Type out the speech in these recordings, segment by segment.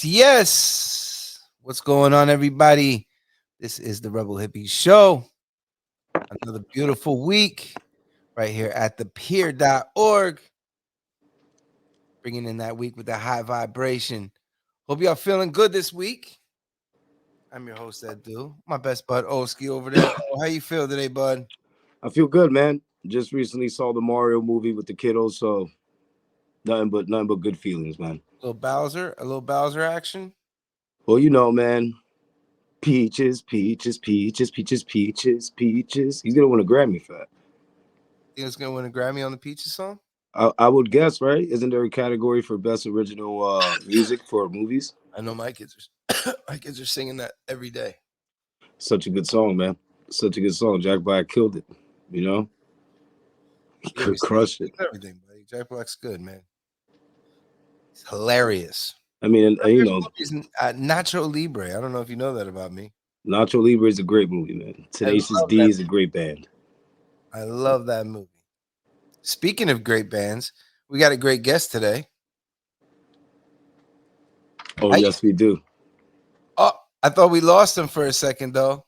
Yes. What's going on, everybody? This is the Rebel Hippies Show. Another beautiful week right here at thepier.org. Bringing in that week with the high vibration. Hope y'all feeling good this week. I'm your host, Adoo. My best bud, Oskee, over there. How you feel today, bud? I feel good, man. Just recently saw the Mario movie with the kiddos, so nothing but good feelings, man. A little Bowser action. Well, you know, man. Peaches. He's gonna win a Grammy for that. Think he's gonna win a Grammy on the Peaches song? I would guess, right? Isn't there a category for best original music for movies? I know my kids are singing that every day. Such a good song, man. Such a good song. Jack Black killed it. You know, crushed it. Everything, buddy. Jack Black's good, man. He's hilarious. I mean, and you know, Nacho Libre. I don't know if you know that about me. Nacho Libre is a great movie, man. Tenacious D is a great band. I love that movie. Speaking of great bands, we got a great guest today. Oh, yes, we do. Oh, I thought we lost him for a second, though.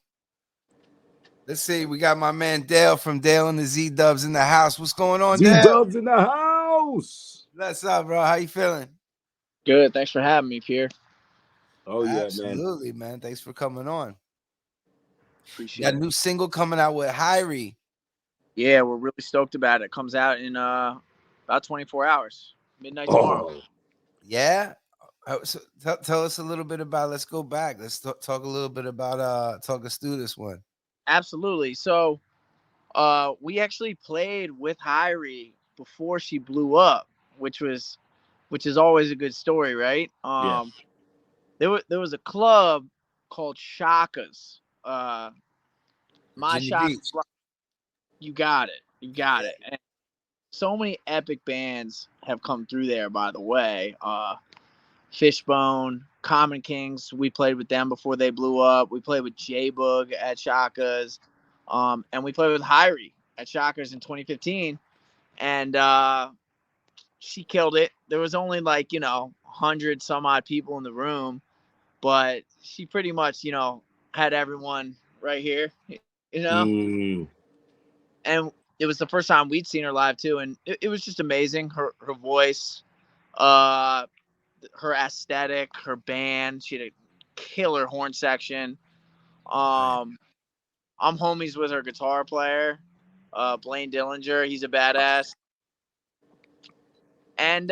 Let's see. We got my man Dale from Dale and the ZDubs in the house. What's going on, Dale? ZDubs in the house. What's up, bro? How you feeling? Good. Thanks for having me, Pierre. Oh, yeah, absolutely, man. Thanks for coming on. Appreciate got a new single coming out with Hyrie. Yeah, we're really stoked about it. It comes out in about 24 hours, midnight tomorrow. Yeah. So tell us a little bit about. Let's go back. Let's talk a little bit about. Talk us through this one. Absolutely. So, we actually played with Hyrie before she blew up, which is always a good story, right? There was a club called Shaka's. My Shaka's. You got it. And so many epic bands have come through there, by the way. Fishbone, Common Kings, we played with them before they blew up. We played with J-Boog at Shaka's. And we played with Hyrie at Shaka's in 2015. And she killed it. There was only 100 some odd people in the room, but she pretty much, had everyone right here, And it was the first time we'd seen her live too, and it was just amazing. Her voice, her aesthetic, her band. She had a killer horn section. I'm homies with her guitar player, Blaine Dillinger. He's a badass. And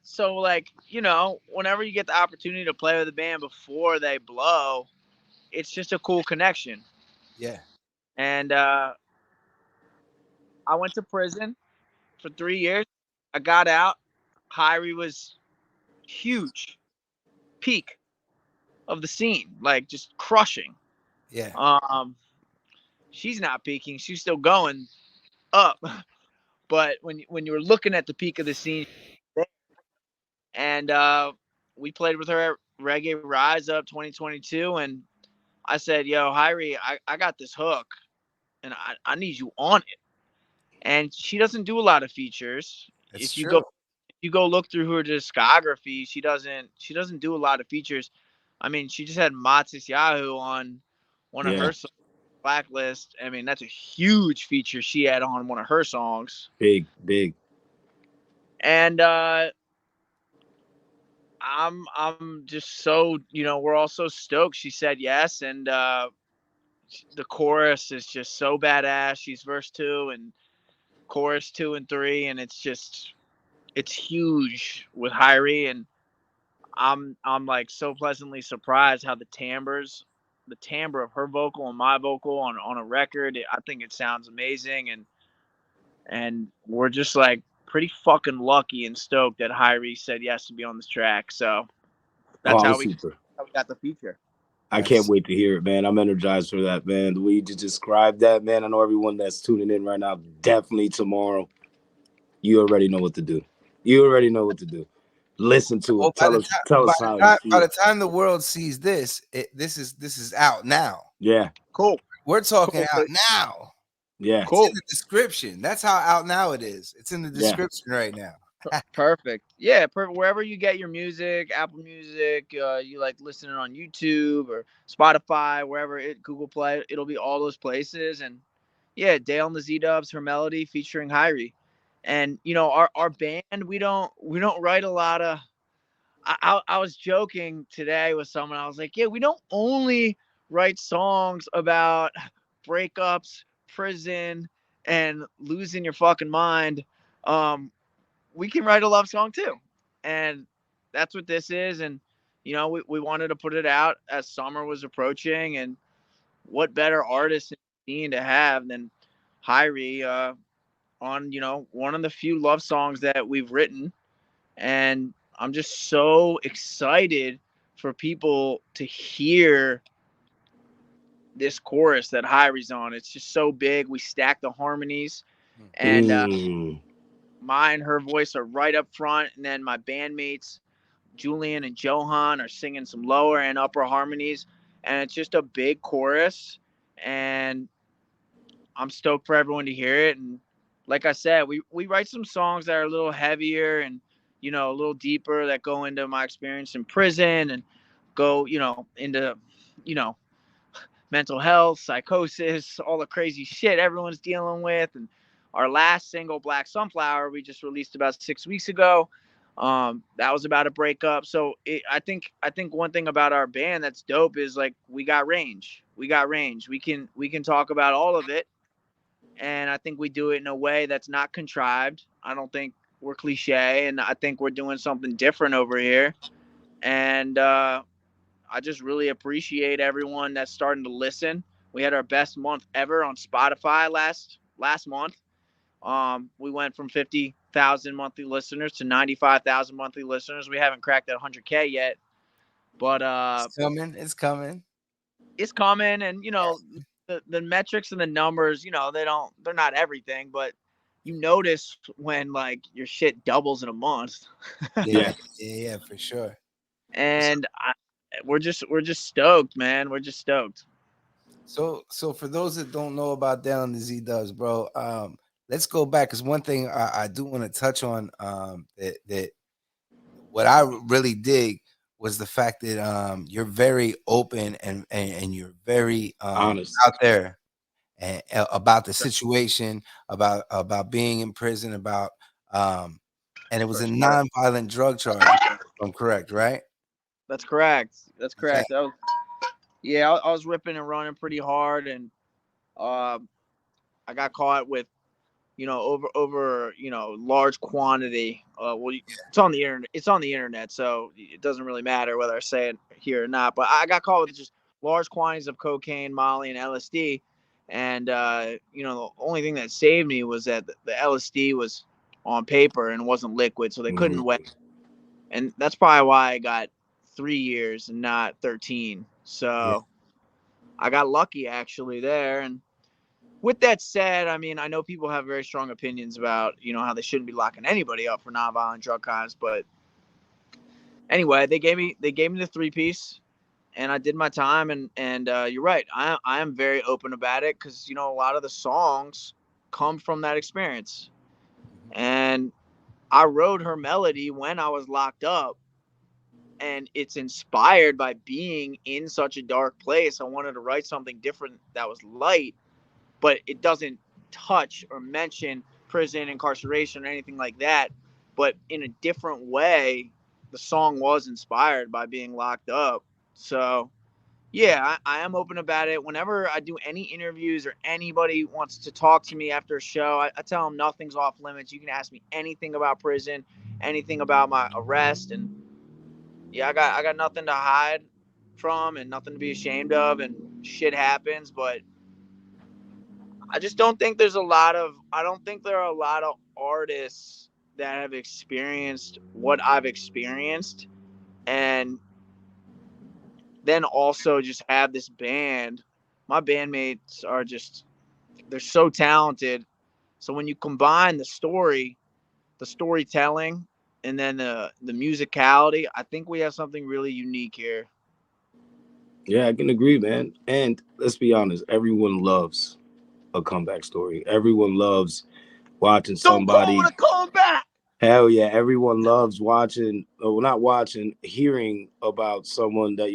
so whenever you get the opportunity to play with a band before they blow, it's just a cool connection. Yeah. And I went to prison for 3 years. I got out. Hyrie was huge. Peak of the scene. Just crushing. Yeah. She's not peaking. She's still going up. But when you were looking at the peak of the scene, and we played with her at Reggae Rise Up 2022, and I said, yo, Hyrie, I got this hook, and I need you on it. And she doesn't do a lot of features. If you go look through her discography, she doesn't do a lot of features. I mean, she just had Matsis Yahoo on one of her songs, Blacklist. I mean, that's a huge feature she had on one of her songs. Big. And I'm just so, we're all so stoked she said yes, and the chorus is just so badass. She's verse 2 and chorus 2 and 3, and it's huge with Hyrie, and I'm so pleasantly surprised how the timbre of her vocal and my vocal on a record, I think it sounds amazing, and we're just pretty fucking lucky and stoked that Hyrie said yes to be on this track. So that's how we got the feature. I can't wait to hear it, man. I'm energized for that, man. The way you just described that, man. I know everyone that's tuning in right now, definitely tomorrow. You already know what to do. Listen to it. Tell us how. By the time the world sees this, this is out now. Yeah. Cool. We're talking Cool. out now. Yeah. It's Cool. in the description. That's how out now it is. It's in the Yeah. description right now. Perfect. Yeah, wherever you get your music, Apple Music, you like listening on YouTube or Spotify, wherever Google Play, it'll be all those places. And yeah, Dale and the ZDubs, her melody featuring Hyrie. And you know, our band, we don't write a lot of. I was joking today with someone. I was like, yeah, we don't only write songs about breakups, prison, and losing your fucking mind. We can write a love song too. And that's what this is. And, you know, we wanted to put it out as summer was approaching. And what better artist in the scene to have than Hyrie on, you know, one of the few love songs that we've written. And I'm just so excited for people to hear this chorus that Hyrie's on. It's just so big. We stack the harmonies. And mine, her voice are right up front, and then my bandmates Julian and Johan are singing some lower and upper harmonies, and it's just a big chorus, and I'm stoked for everyone to hear it. And like I said, we write some songs that are a little heavier and, you know, a little deeper, that go into my experience in prison and go, you know, into, you know, mental health, psychosis, all the crazy shit everyone's dealing with. And our last single, Black Sunflower, we just released about 6 weeks ago. That was about a breakup. So I think one thing about our band that's dope is like we got range. We can talk about all of it, and I think we do it in a way that's not contrived. I don't think we're cliche, and I think we're doing something different over here. And I just really appreciate everyone that's starting to listen. We had our best month ever on Spotify last month. We went from 50,000 monthly listeners to 95,000 monthly listeners. We haven't cracked that 100K yet, but It's coming. It's coming. it's coming. And you know, the metrics and the numbers, you know, they're not everything, but you notice when like your shit doubles in a month. Yeah, for sure. And we're just stoked, man. We're just stoked. So for those that don't know about Dale and the ZDubs, bro, let's go back, because one thing I do want to touch on, that what I really dig was the fact that you're very open and you're very honest out there and about the situation, about being in prison, about and it was a nonviolent drug charge, if I'm correct, right? That's correct. That's Okay. correct. I was ripping and running pretty hard, and I got caught with, you know, over you know, large quantity. It's on the internet. It's on the internet, so it doesn't really matter whether I say it here or not. But I got caught with just large quantities of cocaine, Molly, and LSD. And you know, the only thing that saved me was that the LSD was on paper and wasn't liquid, so they couldn't weigh. And that's probably why I got 3 years and not 13. So I got lucky actually there. And with that said, I mean, I know people have very strong opinions about, you know, how they shouldn't be locking anybody up for nonviolent drug crimes. But anyway, they gave me the 3-piece, and I did my time. And you're right, I am very open about it, because you know, a lot of the songs come from that experience. And I wrote her melody when I was locked up, and it's inspired by being in such a dark place. I wanted to write something different that was light, but it doesn't touch or mention prison, incarceration, or anything like that. But in a different way, the song was inspired by being locked up. So yeah, I am open about it. Whenever I do any interviews or anybody wants to talk to me after a show, I tell them nothing's off limits. You can ask me anything about prison, anything about my arrest, and yeah, I got nothing to hide from and nothing to be ashamed of, and shit happens. But I just don't think I don't think there are a lot of artists that have experienced what I've experienced, and then also just have this band. My bandmates are just, they're so talented. So when you combine the storytelling, and then the musicality, I think we have something really unique here. Yeah, I can agree, man. And let's be honest, everyone loves a comeback story. Everyone loves watching Don't call somebody. it a comeback. Hell yeah, everyone loves watching, or not watching, hearing about someone that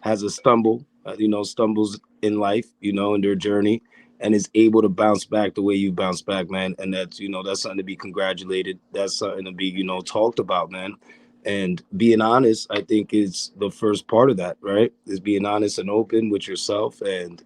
has a stumbles in life, in their journey, and is able to bounce back the way you bounce back, man. And that's something to be congratulated. That's something to be talked about, man. And being honest, I think is the first part of that, right? Is being honest and open with yourself, and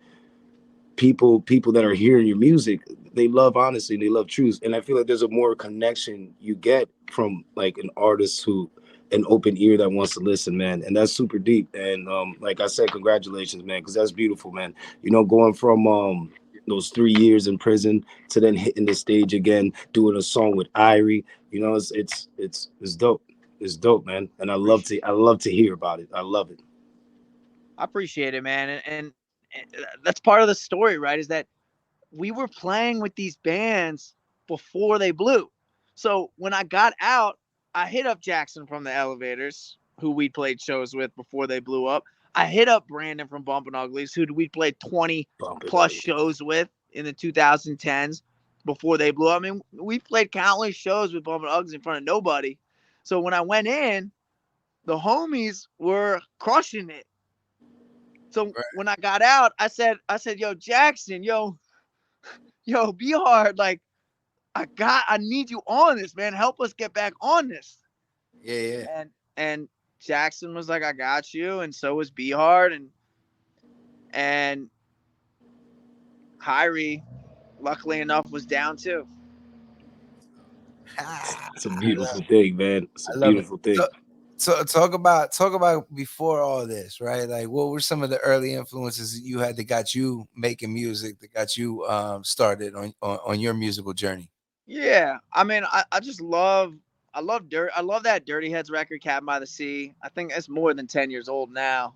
people that are hearing your music, they love honesty, they love truth. And I feel like there's a more connection you get from like an artist who an open ear that wants to listen, man. And that's super deep. And like I said, congratulations, man, because that's beautiful, man. Going from those 3 years in prison to then hitting the stage again, doing a song with Irie, it's dope. It's dope, man. And I love to hear about it. I love it. I appreciate it, man. And that's part of the story, right? Is that we were playing with these bands before they blew. So when I got out, I hit up Jackson from the Elevators, who we played shows with before they blew up. I hit up Brandon from Bumpin' Uglies, who we played 20 Bump it plus up. shows with in the 2010s before they blew up. I mean, we played countless shows with Bumpin' Uglies in front of nobody. So when I went in, the homies were crushing it. So Right. when I got out, I said, yo, Jackson, yo, be hard. Like, I need you on this, man. Help us get back on this. Yeah, yeah. And Jackson was like, I got you, and so was Be Hard, and Kyrie, luckily enough, was down too. It's a I love, beautiful thing, man. It's a I love it. beautiful thing. So talk about before all this, right? Like, what were some of the early influences that you had that got you making music, that got you started on your musical journey? Yeah, I mean, I just love dirt. I love that Dirty Heads record, Cabin by the Sea. I think it's more than 10 years old now.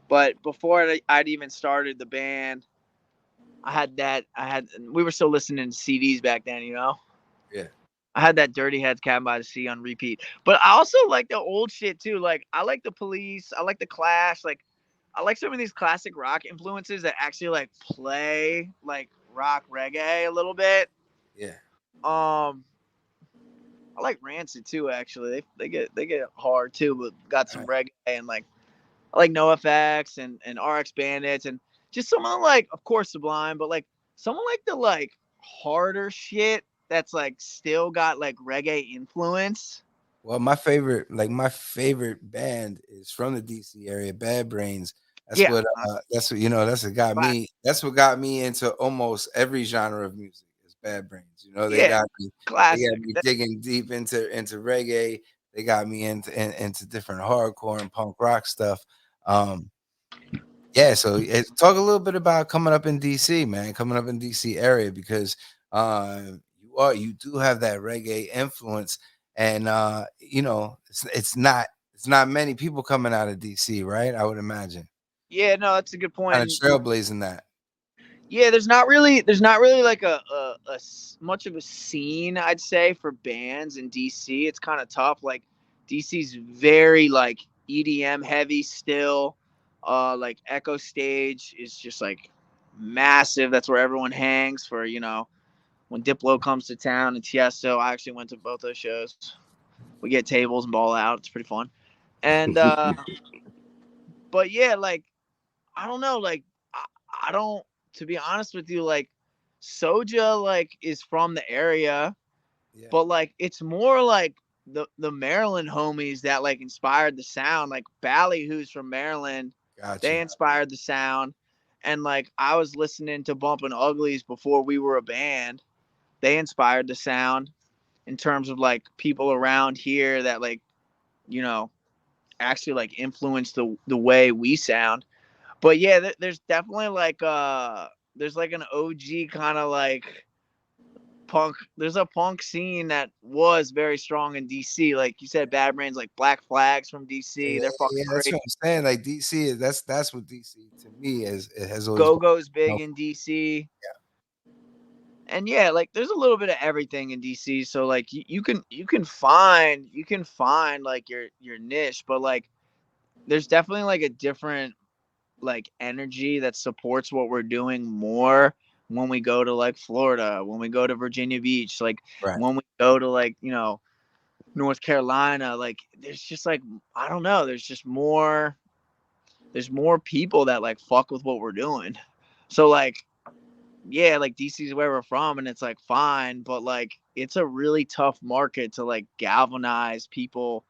But before I'd even started the band, we were still listening to CDs back then, you know. Yeah, I had that Dirty Heads Cabin by the Sea on repeat. But I also like the old shit too. Like I like the Police, I like the Clash, like I like some of these classic rock influences that actually like play like rock reggae a little bit. yeah. Um I like Rancid too actually. They get hard too, but got All some right. reggae and like I like NoFX and RX Bandits and just some of the, like of course Sublime, but like someone like the like harder shit that's like still got like reggae influence. Well, my favorite band is from the DC area, Bad Brains. That's Yeah, what that's what got class. me. That's what got me into almost every genre of music is Bad Brains. They Yeah, got classic. me digging deep into reggae. They got me into different hardcore and punk rock stuff. Um, yeah, so talk a little bit about coming up in DC, man, coming up in DC area because you do have that reggae influence, and it's not many people coming out of DC, right? I would imagine Yeah, no, that's a good point. kind of And trailblazing that. yeah, there's not really like much of a scene I'd say for bands in DC. It's kind of tough. Like DC's very like EDM heavy still. Like Echo Stage is just like massive. That's where everyone hangs for when Diplo comes to town and Tiesto. I actually went to both those shows. We get tables and ball out. It's pretty fun. And but yeah, like I don't know, like I don't. To be honest with you, like Soja, like is from the area, Yeah, but like it's more like the Maryland homies that like inspired the sound. Like Bally, who's from Maryland, they gotcha. inspired the sound. And like I was listening to Bumpin' Uglies before we were a band. They inspired the sound in terms of like people around here that like you know actually like influence the way we sound. But yeah, there's definitely like there's like an OG kind of like punk. There's a punk scene that was very strong in DC. Like you said, Bad Brains, like Black Flags from DC. Yeah, They're fucking yeah, that's crazy. what I'm saying. Like DC is that's what DC to me is. It has always Go been. Go's You big know, in DC. And yeah, like there's a little bit of everything in DC. So like you can find like your niche, but like there's definitely like a different like energy that supports what we're doing more when we go to like Florida, when we go to Virginia Beach, like Right. when we go to like, you know, North Carolina, like there's just like, I don't know, there's more people that like fuck with what we're doing. So like, yeah, like DC is where we're from and it's like fine, but like it's a really tough market to like galvanize people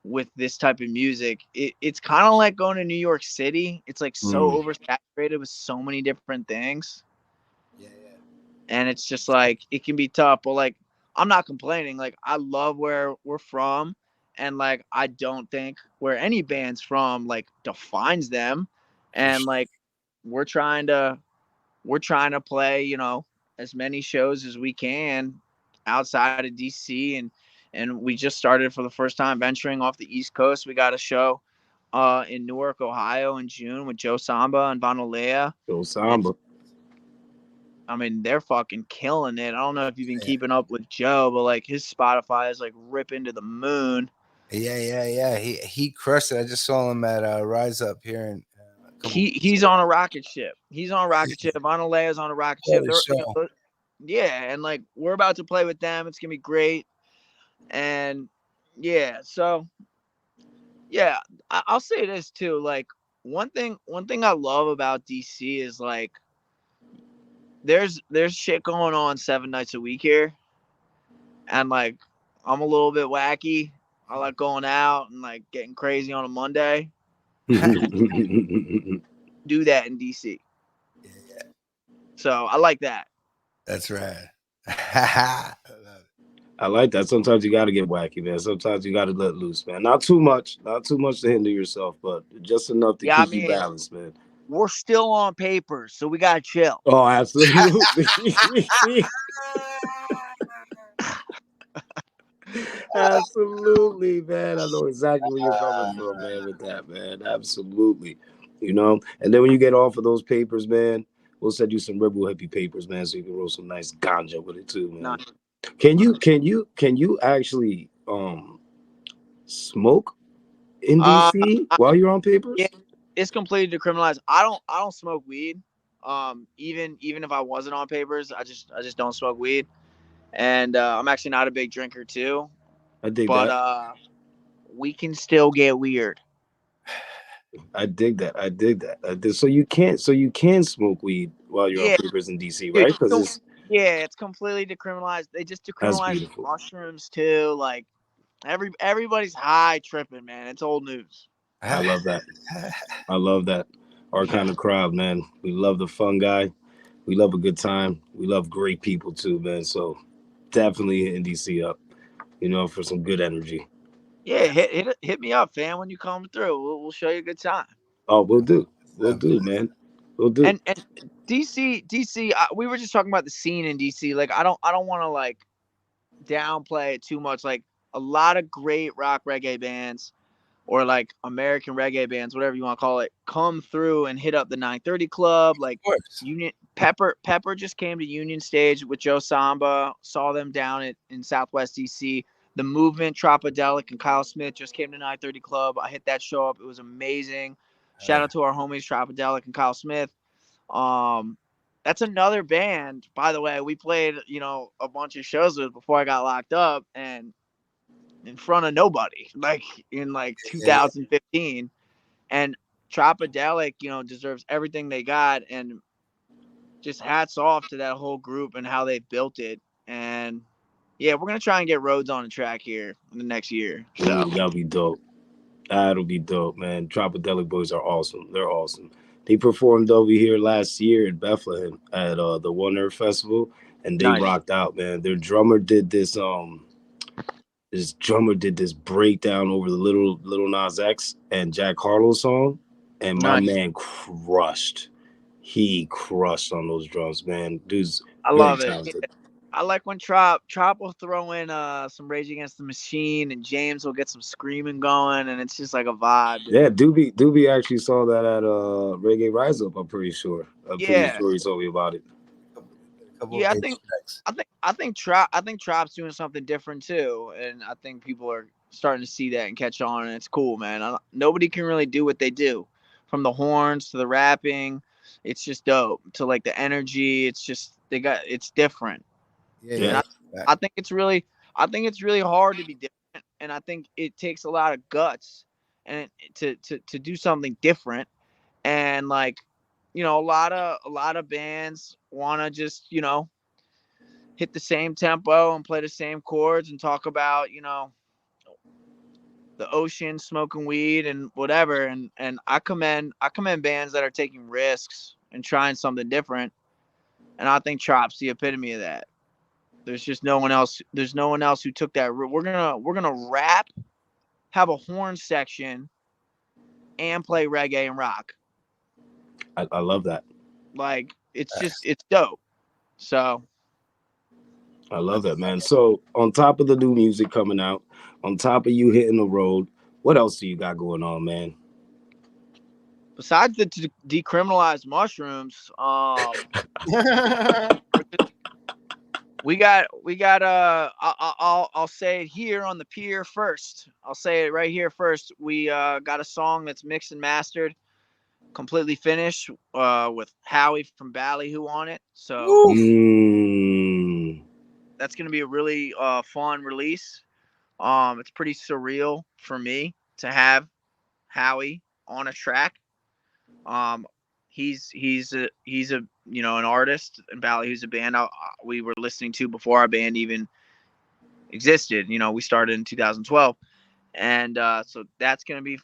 with this type of music. It's kind of like going to New York City. It's like so oversaturated with so many different things. Yeah. And it's just like it can be tough, but like I'm not complaining. Like I love where we're from, and like I don't think where any band's from like defines them. And like we're trying to play, you know, as many shows as we can outside of DC, and we just started for the first time venturing off the East Coast. We got a show in Newark, Ohio in June with Joe Samba and Vanolea. Joe Samba. I mean, they're fucking killing it. I don't know if you've been keeping up with Joe, but like his Spotify is like ripping to the moon. Yeah. He crushed it. I just saw him at Rise Up here in. He's on a rocket ship. He's on a rocket ship. Vanalea's on a rocket ship. Yeah, and like we're about to play with them. It's gonna be great. And yeah, so yeah, I'll say this too. Like one thing I love about DC is like there's shit going on 7 nights a week here, and like I'm a little bit wacky. I like going out and like getting crazy on a Monday. Do that in DC. Yeah. So I like that. That's right. I like that. Sometimes you got to get wacky, man. Sometimes you got to let loose, man. Not too much to hinder yourself, but just enough to keep you balanced, man. We're still on papers, so we gotta chill. Oh, absolutely. Absolutely, man. I know exactly where you're coming from, man, with that, man. Absolutely. You know, and then when you get off of those papers, man, we'll send you some Rebel Hippie papers, man, so you can roll some nice ganja with it too, man. Nice. Can you actually smoke in DC while you're on papers? Yeah, it's completely decriminalized. I don't smoke weed. Even if I wasn't on papers, I just don't smoke weed. And I'm actually not a big drinker too. I dig that. But we can still get weird. I dig that. So you can smoke weed while you're on papers in DC, right? Because it's completely decriminalized. They just decriminalized mushrooms too. Like everybody's high tripping, man. It's old news. I love that. I love that. Our kind of crowd, man. We love the fun guy. We love a good time. We love great people too, man. So definitely hit DC up, you know, for some good energy. Yeah, hit me up, fam, when you come through. We'll show you a good time. Oh, we'll do, man. We'll do. And DC, we were just talking about the scene in DC. Like, I don't want to like downplay it too much. Like, a lot of great rock reggae bands, or like American reggae bands, whatever you want to call it, come through and hit up the 930 Club. Like Union Pepper just came to Union Stage with Joe Samba. Saw them down in Southwest DC. The Movement, Tropodelic, and Kyle Smith just came to 930 Club. I hit that show up. It was amazing. Shout out to our homies Tropodelic and Kyle Smith. That's another band, by the way, we played, you know, a bunch of shows with before I got locked up, and in front of nobody, like in like 2015. And Tropodelic, you know, deserves everything they got, and just hats off to that whole group and how they built it. And yeah, we're gonna try and get Rhodes on the track here in the next year. So that'll be dope. That'll be dope, man. Tropodelic boys are awesome. They're awesome. They performed over here last year in Bethlehem at the One Earth Festival, and they rocked out, man. Their drummer did this breakdown over the little Nas X and Jack Harlow song, and my man crushed. He crushed on those drums, man. Dude's I love talented. I like when Trop will throw in some Rage Against the Machine, and James will get some screaming going, and it's just like a vibe. Dude. Yeah, Doobie actually saw that at Reggae Rise Up. I'm pretty sure. Pretty sure he told me about it. Yeah, I think Trop's doing something different too, and I think people are starting to see that and catch on, and it's cool, man. Nobody can really do what they do. from the horns to the rapping. It's just dope. To like the energy, it's different. And Yeah. I think it's really hard to be different, and I think it takes a lot of guts and to do something different. And like, a lot of bands want to just, hit the same tempo and play the same chords and talk about, the ocean, smoking weed and whatever. And I commend bands that are taking risks and trying something different. And I think Trop's the epitome of that. There's just no one else. There's no one else who took that route. We're gonna rap, have a horn section, and play reggae and rock. I love that. Like, it's dope. So I love that, man. So on top of the new music coming out, on top of you hitting the road, what else do you got going on, man? besides the decriminalized mushrooms, we got I'll say it here on the pier first. I'll say it right here first. We got a song that's mixed and mastered, completely finished, with Howie from Ballyhoo on it. So that's gonna be a really fun release. It's pretty surreal for me to have Howie on a track. He's a an artist, and Ballyhoo's a band we were listening to before our band even existed. We started in 2012, and so that's gonna be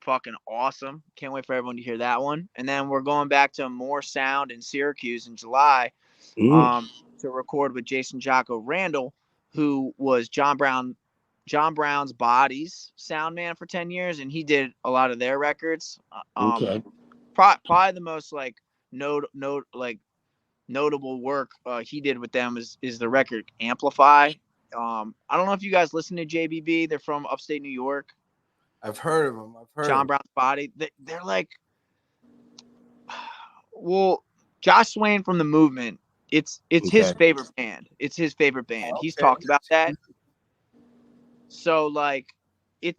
fucking awesome. Can't wait for everyone to hear that one. And then we're going back to More Sound in Syracuse in July, to record with Jason Jocko Randall, who was John Brown's Body's sound man for 10 years, and he did a lot of their records. Okay. Probably the most like notable work he did with them is the record Amplify. I don't know if you guys listen to JBB. They're from upstate New York. I've heard of them. John Brown's Body. They're like, well, Josh Swain from The Movement. It's his favorite band. It's his favorite band. Okay. He's talked about that. So like,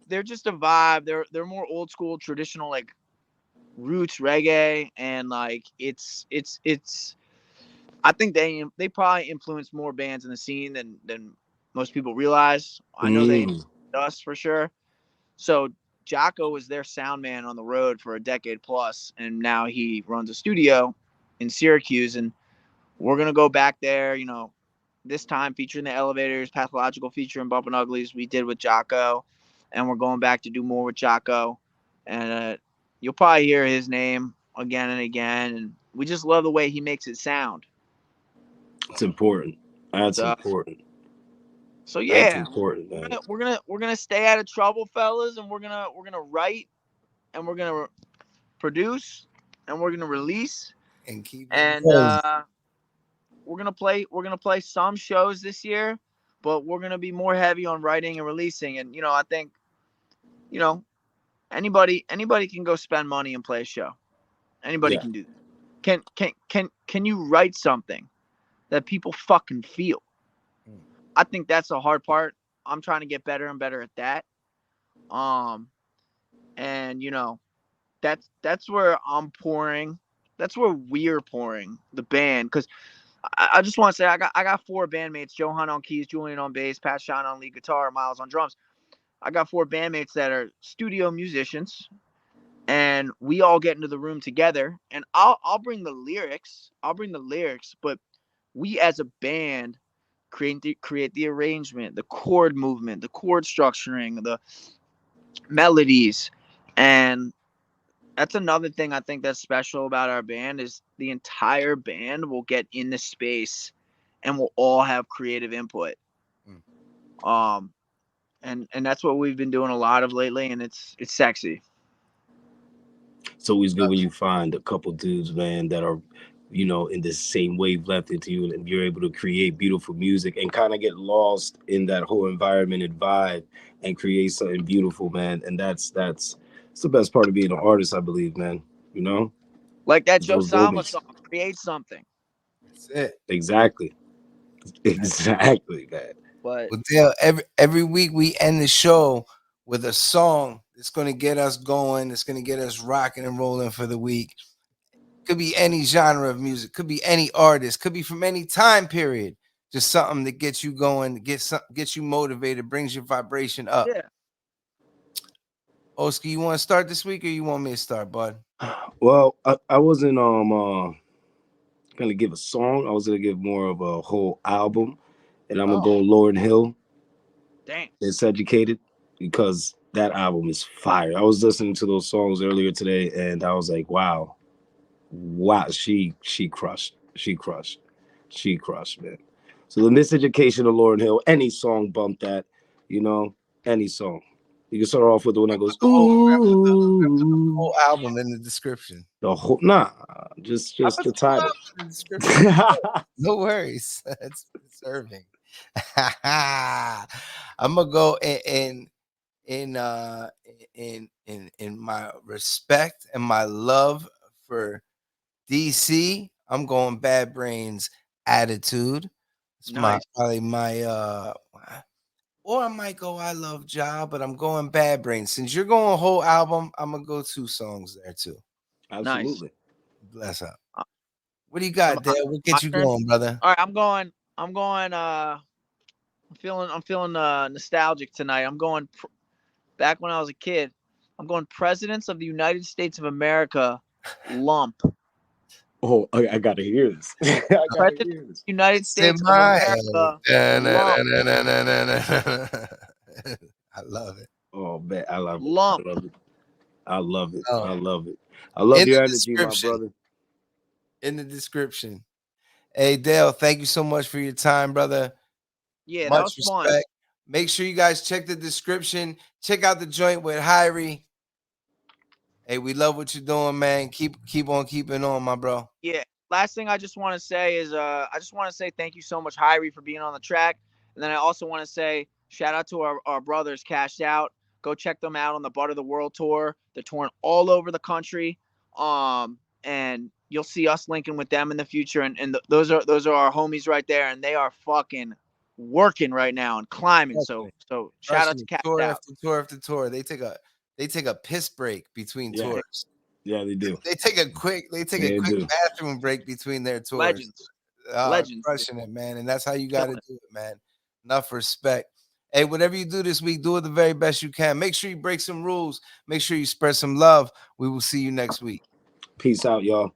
they're just a vibe. They're more old school, traditional, like roots reggae, and like it's I think they probably influence more bands in the scene than most people realize. I know they influenced us for sure. So Jocko was their sound man on the road for a decade plus, and now he runs a studio in Syracuse, and we're gonna go back there, this time featuring the Elevators, Pathological featuring Bumpin' Uglies we did with Jocko, and we're going back to do more with Jocko, and you'll probably hear his name again and again, and we just love the way he makes it sound. It's important. That's important. So yeah, that's important, man. We're gonna stay out of trouble, fellas, and we're gonna write, and we're gonna produce, and we're gonna release, and keep and we're gonna play some shows this year, but we're gonna be more heavy on writing and releasing. And I think anybody can go spend money and play a show. Anybody can do that. Can you write something that people fucking feel? I think that's the hard part. I'm trying to get better and better at that. And that's where I'm pouring. That's where we're pouring the band, because I just want to say I got 4 bandmates: Johan on keys, Julian on bass, Pat Shine on lead guitar, Miles on drums. I got 4 bandmates that are studio musicians, and we all get into the room together. And I'll bring the lyrics. But we as a band create the arrangement, the chord movement, the chord structuring, the melodies. And that's another thing I think that's special about our band, is the entire band will get in the space and we'll all have creative input. And that's what we've been doing a lot of lately, and it's sexy. It's always good when you find a couple dudes, man, that are in the same wavelength into you, and you're able to create beautiful music and kind of get lost in that whole environment and vibe and create something beautiful, man. And that's the best part of being an artist, I believe, man. Like that Joe Sama song, create something. That's it. Exactly, man. But Dale, every week we end the show with a song that's going to get us going. It's going to get us rocking and rolling for the week. Could be any genre of music. Could be any artist. Could be from any time period. Just something that gets you going, gets you motivated, brings your vibration up. Yeah. Oskee, you want to start this week or you want me to start, bud? Well, I wasn't gonna give a song. I was gonna give more of a whole album, and I'm gonna go Lauryn Hill. Dang. Miseducated, because that album is fire. I was listening to those songs earlier today, and I was like, wow, she crushed, man. So the Miseducation of Lauryn Hill, any song bump that, any song. You can start off with the one that goes, ooh. Whole album in the description. The whole just the title. In the description. No worries. It's serving. I'm gonna go in my respect and my love for DC. I'm going Bad Brains Attitude. It's Nice. probably my or I might go I Love Ja, but I'm going Bad Brains. Since you're going whole album, I'm gonna go 2 songs there too. Absolutely. Nice. Bless up. What do you got, Dale? What gets you going, brother? All right, I'm going. I'm feeling nostalgic tonight. I'm going back when I was a kid. I'm going Presidents of the United States of America, Lump. Oh, I gotta hear this. United States of America. I love it. Oh man, I love it. Lump. I love it. Oh. I love it. I love your energy, my brother. In the description. Hey Dale, thank you so much for your time, brother. Yeah, much that was respect. fun. Make sure you guys check the description. Check out the joint with Hyrie. Hey, we love what you're doing, man. Keep on keeping on, my bro. Yeah. Last thing I just want to say is I just want to say thank you so much, Hyrie, for being on the track. And then I also want to say shout out to our brothers Cashed Out. Go check them out on the Butter the World tour. They're touring all over the country. And you'll see us linking with them in the future. And those are our homies right there, and they are fucking working right now and climbing. So shout out to Cashed Tour Out. after tour after tour. They take a piss break between tours. Yeah, they do. They take a quick bathroom break between their tours. Legends. Crushing it, man. And that's how you got to do it, man. Enough respect. Hey, whatever you do this week, do it the very best you can. Make sure you break some rules. Make sure you spread some love. We will see you next week. Peace out, y'all.